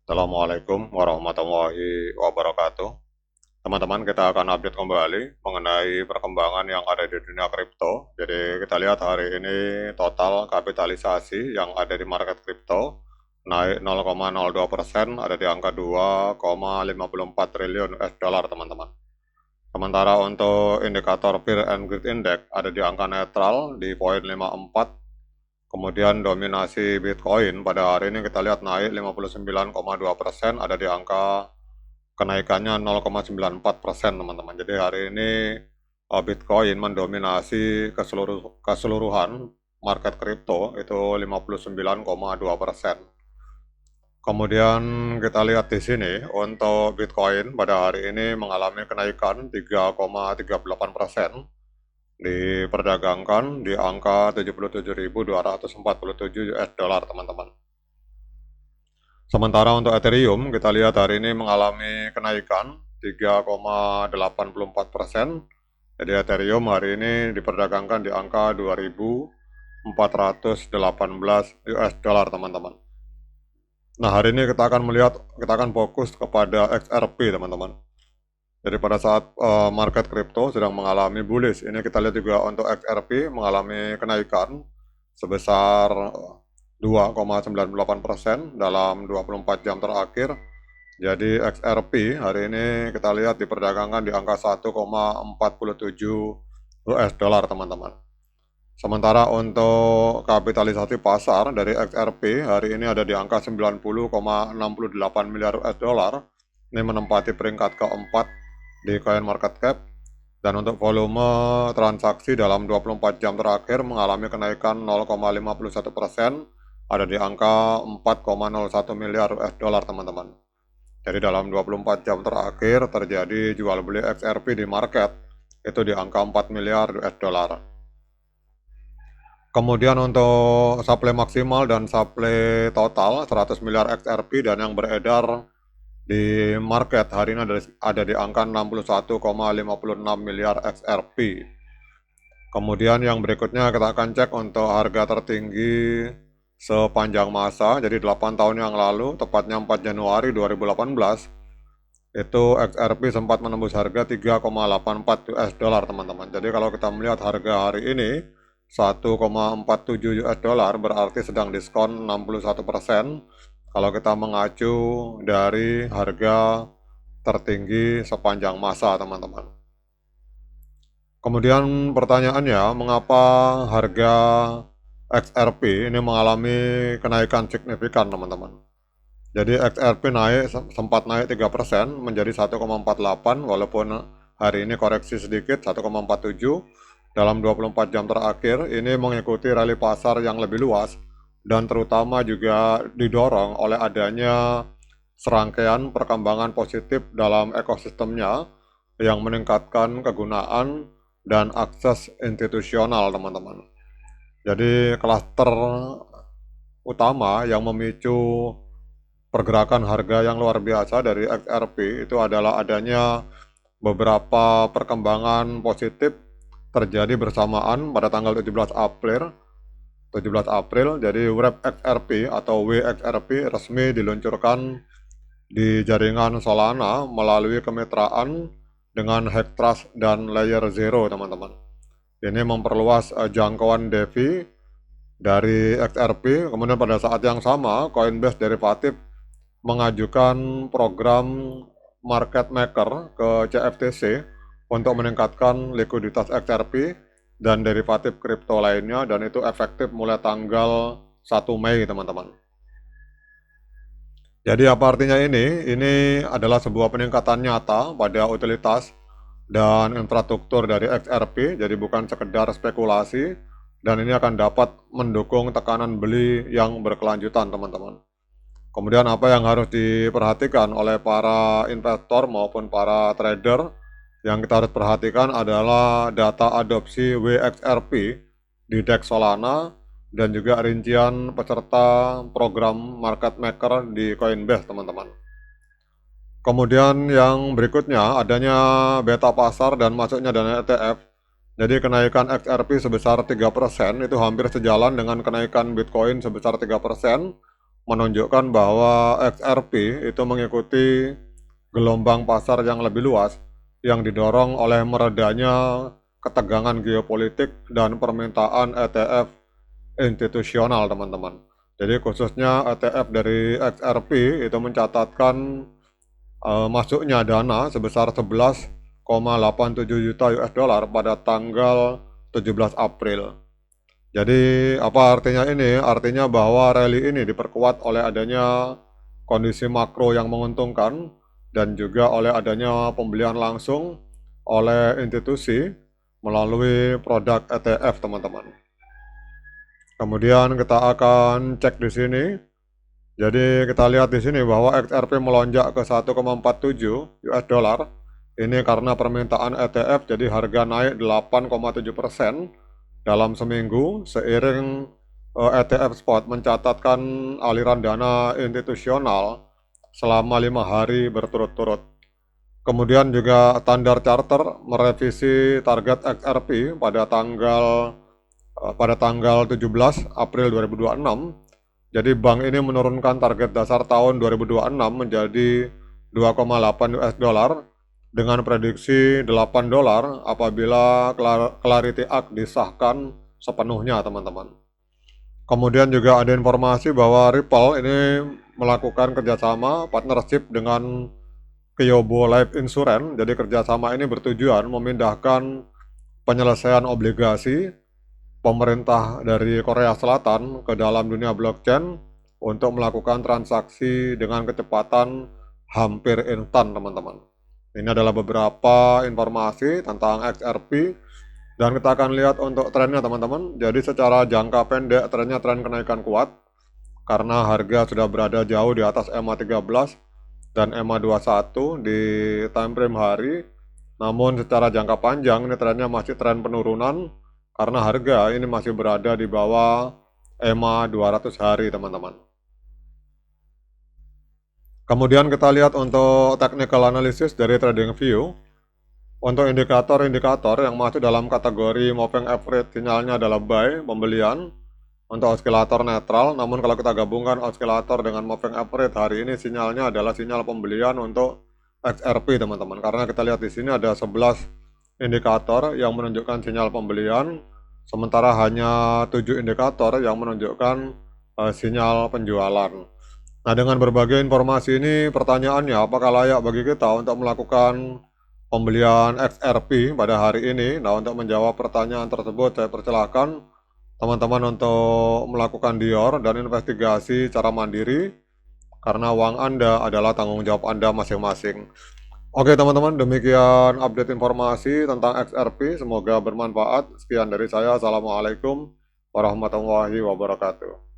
Assalamualaikum warahmatullahi wabarakatuh. Teman-teman, kita akan update kembali mengenai perkembangan yang ada di dunia kripto. Jadi kita lihat hari ini total kapitalisasi yang ada di market kripto naik 0,02%, ada di angka 2,54 triliun US dollar, teman-teman. Sementara untuk indikator Fear and Greed Index ada di angka netral di 0,54. Kemudian dominasi Bitcoin pada hari ini kita lihat naik 59,2%, ada di angka kenaikannya 0,94%, teman-teman. Jadi hari ini Bitcoin mendominasi keseluruhan market kripto itu 59,2%. Kemudian kita lihat di sini untuk Bitcoin pada hari ini mengalami kenaikan 3,38%, diperdagangkan di angka 77.247 US dollar, teman-teman. Sementara untuk Ethereum, kita lihat hari ini mengalami kenaikan 3,84%. Jadi Ethereum hari ini diperdagangkan di angka 2.418 US dollar, teman-teman. Nah, hari ini kita akan fokus kepada XRP, teman-teman. Jadi pada saat market kripto sedang mengalami bullish, ini kita lihat juga untuk XRP mengalami kenaikan sebesar 2,98% dalam 24 jam terakhir. Jadi XRP hari ini kita lihat diperdagangkan di angka 1,47 US dollar, teman-teman. Sementara untuk kapitalisasi pasar dari XRP hari ini ada di angka 90,68 miliar US dollar. Ini menempati peringkat keempat di Coin Market Cap, dan untuk volume transaksi dalam 24 jam terakhir mengalami kenaikan 0,51%, ada di angka 4,01 miliar US dollar, teman-teman. Jadi dalam 24 jam terakhir terjadi jual beli XRP di market itu di angka 4 miliar US dollar. Kemudian untuk supply maksimal dan supply total 100 miliar XRP dan yang beredar di market hari ini ada di angka 61,56 miliar XRP. Kemudian yang berikutnya kita akan cek untuk harga tertinggi sepanjang masa. Jadi 8 tahun yang lalu, tepatnya 4 Januari 2018, itu XRP sempat menembus harga 3,84 US dollar, teman-teman. Jadi kalau kita melihat harga hari ini 1,47 US dollar berarti sedang diskon 61%. Kalau kita mengacu dari harga tertinggi sepanjang masa, teman-teman. Kemudian pertanyaannya, mengapa harga XRP ini mengalami kenaikan signifikan, teman-teman? Jadi XRP sempat naik 3% menjadi 1,48, walaupun hari ini koreksi sedikit 1,47. Dalam 24 jam terakhir ini mengikuti rally pasar yang lebih luas, dan terutama juga didorong oleh adanya serangkaian perkembangan positif dalam ekosistemnya yang meningkatkan kegunaan dan akses institusional, teman-teman. Jadi klaster utama yang memicu pergerakan harga yang luar biasa dari XRP itu adalah adanya beberapa perkembangan positif terjadi bersamaan pada tanggal 17 April. Jadi wrap XRP atau WXRP resmi diluncurkan di jaringan Solana melalui kemitraan dengan Hextrust dan Layer Zero, teman-teman. Ini memperluas jangkauan DeFi dari XRP. Kemudian pada saat yang sama, Coinbase Derivative mengajukan program market maker ke CFTC untuk meningkatkan likuiditas XRP dan derivatif kripto lainnya, dan itu efektif mulai tanggal 1 Mei, teman-teman. Jadi apa artinya ini? Ini adalah sebuah peningkatan nyata pada utilitas dan infrastruktur dari XRP, jadi bukan sekedar spekulasi, dan ini akan dapat mendukung tekanan beli yang berkelanjutan, teman-teman. Kemudian apa yang harus diperhatikan oleh para investor maupun para trader? Yang kita harus perhatikan adalah data adopsi WXRP di DEX Solana dan juga rincian peserta program market maker di Coinbase, teman-teman. Kemudian yang berikutnya adanya beta pasar dan masuknya dana ETF. Jadi kenaikan XRP sebesar 3% itu hampir sejalan dengan kenaikan Bitcoin sebesar 3%. menunjukkan bahwa XRP itu mengikuti gelombang pasar yang lebih luas yang didorong oleh meredanya ketegangan geopolitik dan permintaan ETF institusional, teman-teman. Jadi khususnya ETF dari XRP itu mencatatkan masuknya dana sebesar 11,87 juta US dollar pada tanggal 17 April. Jadi apa artinya ini? Artinya bahwa rally ini diperkuat oleh adanya kondisi makro yang menguntungkan dan juga oleh adanya pembelian langsung oleh institusi melalui produk ETF, teman-teman. Kemudian kita akan cek di sini. Jadi kita lihat di sini bahwa XRP melonjak ke 1,47 US dollar. Ini karena permintaan ETF, jadi harga naik 8,7% dalam seminggu seiring ETF spot mencatatkan aliran dana institusional selama 5 hari berturut-turut. Kemudian juga Standard Charter merevisi target XRP pada tanggal 17 April 2026. Jadi bank ini menurunkan target dasar tahun 2026 menjadi 2,8 US dollar dengan prediksi 8 dolar apabila Clarity Act disahkan sepenuhnya, teman-teman. Kemudian juga ada informasi bahwa Ripple ini melakukan kerjasama partnership dengan Kyobo Life Insurance. Jadi kerjasama ini bertujuan memindahkan penyelesaian obligasi pemerintah dari Korea Selatan ke dalam dunia blockchain untuk melakukan transaksi dengan kecepatan hampir instan, teman-teman. Ini adalah beberapa informasi tentang XRP dan kita akan lihat untuk trennya, teman-teman. Jadi secara jangka pendek trennya tren kenaikan kuat karena harga sudah berada jauh di atas EMA 13 dan EMA 21 di time frame hari. Namun secara jangka panjang ini trennya masih tren penurunan karena harga ini masih berada di bawah EMA 200 hari, teman-teman. Kemudian kita lihat untuk technical analysis dari TradingView. Untuk indikator-indikator yang masuk dalam kategori moving average, sinyalnya adalah buy, pembelian. Untuk osilator netral, namun kalau kita gabungkan osilator dengan moving average hari ini sinyalnya adalah sinyal pembelian untuk XRP, teman-teman. Karena kita lihat di sini ada 11 indikator yang menunjukkan sinyal pembelian, sementara hanya 7 indikator yang menunjukkan sinyal penjualan. Nah, dengan berbagai informasi ini, pertanyaannya apakah layak bagi kita untuk melakukan pembelian XRP pada hari ini? Nah, untuk menjawab pertanyaan tersebut, saya persilahkan teman-teman untuk melakukan dior dan investigasi secara mandiri karena uang Anda adalah tanggung jawab Anda masing-masing. Oke teman-teman, demikian update informasi tentang XRP, semoga bermanfaat. Sekian dari saya, Assalamualaikum warahmatullahi wabarakatuh.